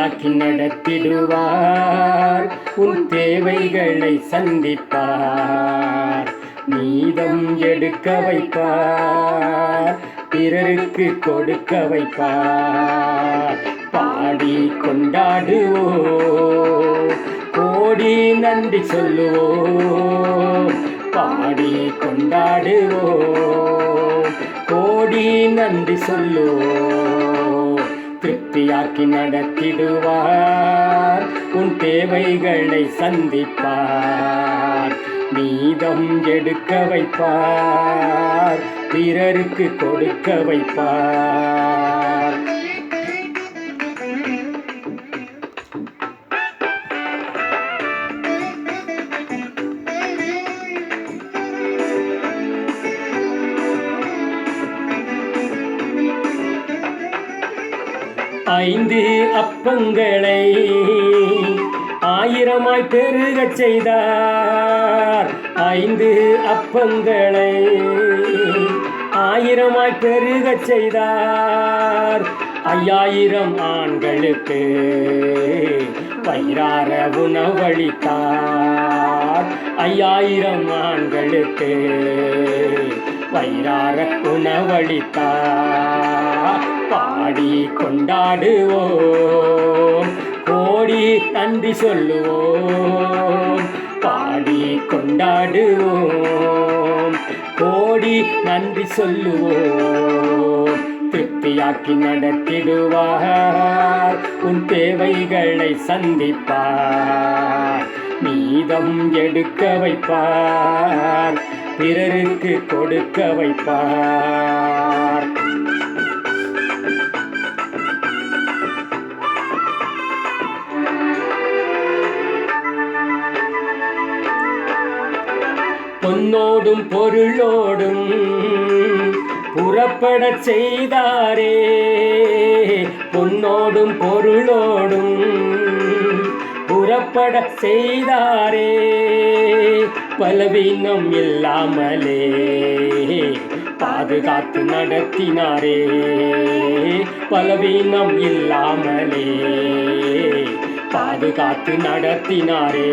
திருப்தியாக்கி நடத்திடுவார். உன் தேவைகளை சந்திப்பார். மீதம் எடுக்க வைப்பார். பிறருக்கு கொடுக்க வைப்பார். பாடி கொண்டாடுவோம், கோடி நன்றி சொல்லுவோம். பாடி கொண்டாடுவோம், கோடி நன்றி சொல்லுவோம். திருப்தியாக்கி நடத்திடுவார். உன் தேவைகளை சந்திப்பார். மீதம் எடுக்க வைப்பார். பிறருக்கு கொடுக்க வைப்பார். ஐந்து அப்பங்களை ஆயிரமாய் பெருகச் செய்தார். ஐந்து அப்பங்களை ஆயிரமாய் பெருகச் செய்தார். 5000 ஆண்களுக்கு வயிறார உணவளித்தார். 5000 ஆண்களுக்கு வயிறார உணவளித்தார். பாடி கொண்டாடுவோம், கோடி நன்றி சொல்லுவோம். பாடி கொண்டாடுவோம், கோடி நன்றி சொல்லுவோம். திருப்தியாக்கி நடத்திடுவார். உன் தேவைகளை சந்திப்பார். மீதம் எடுக்க வைப்பார். பிறருக்கு கொடுக்க வைப்பார். பொன்னோடும் பொருளோடும் புறப்படச் செய்தாரே. பொன்னோடும் பொருளோடும் புறப்பட செய்தாரே. பலவீனம் இல்லாமலே பாதுகாத்து நடத்தினாரே. பலவீனம் இல்லாமலே பாதுகாத்து நடத்தினாரே.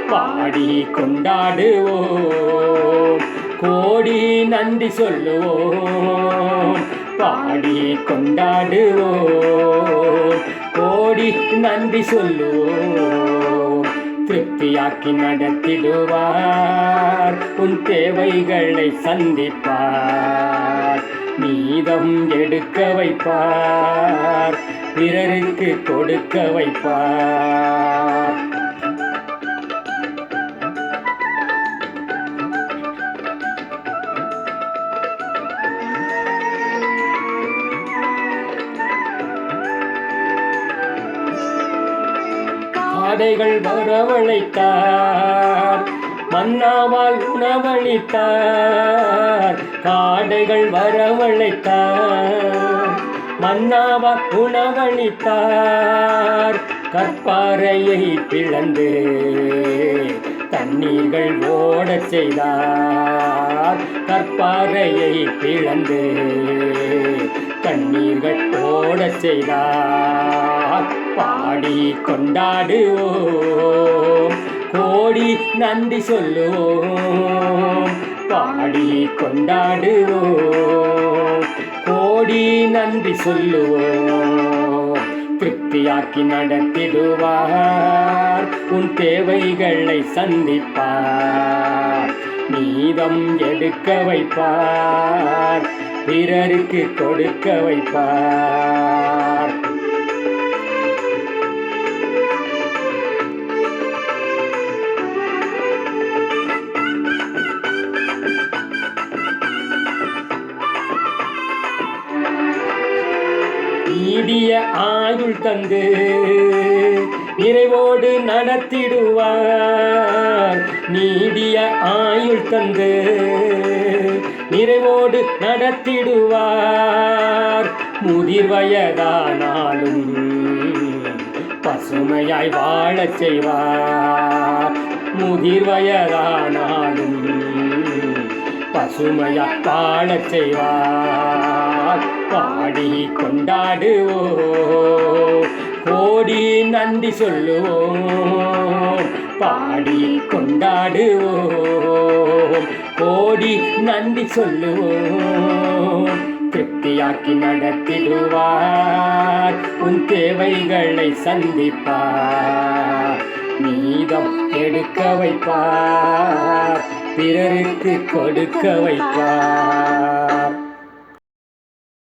பாடி கொண்டாடுவோம், கோடி நன்றி சொல்லுவோம். பாடி கொண்டாடுவோம், கோடி நன்றி சொல்லுவோம். திருப்தியாக்கி நடத்திடுவார். உன் தேவைகளை சந்திப்பார். மீதம் எடுக்க வைப்பார். பிறருக்கு கொடுக்க வைப்பார். காடைகள் வரவழைத்தார். மன்னாவால் உணவளித்தார். காடைகள் வரவழைத்தார். மன்னாவால் உணவளித்தார். கற்பாறையை பிளந்து தண்ணீர்கள் ஓடச் செய்தார். கற்பாறையை பிளந்து தண்ணீர்கள் ஓடச் செய்தார். பாடி கொண்டாடுவோம், கோடி நன்றி சொல்லுவோம். பாடி கொண்டாடுவோம், கோடி நன்றி சொல்லுவோம். திருப்தியாக்கி நடத்திடுவார். உன் தேவைகளை சந்திப்பார். மீதம் எடுக்க வைப்பார். பிறருக்கு கொடுக்க வைப்பார். நீடிய ஆயுள் தந்து நிறைவோடு நடத்திடுவார். நீடிய ஆயுள் தந்து நிறைவோடு நடத்திடுவார். முதிர் வயதானாலும் பசுமையாய் வாழச் செய்வார். முதிர் வயதானாலும் பசுமையாய் வாழச் செய்வார். பாடி கொண்டாடுவோம், கோடி நன்றி சொல்லுவோம், பாடி கொண்டாடுவோம். கோடி நன்றி சொல்லுவோம், திருப்தியாக்கி நடத்திடுவார், உன் தேவைகளை சந்திப்பார், மீதம் எடுக்க வைப்பார், பிறருக்கு கொடுக்க வைப்பார்.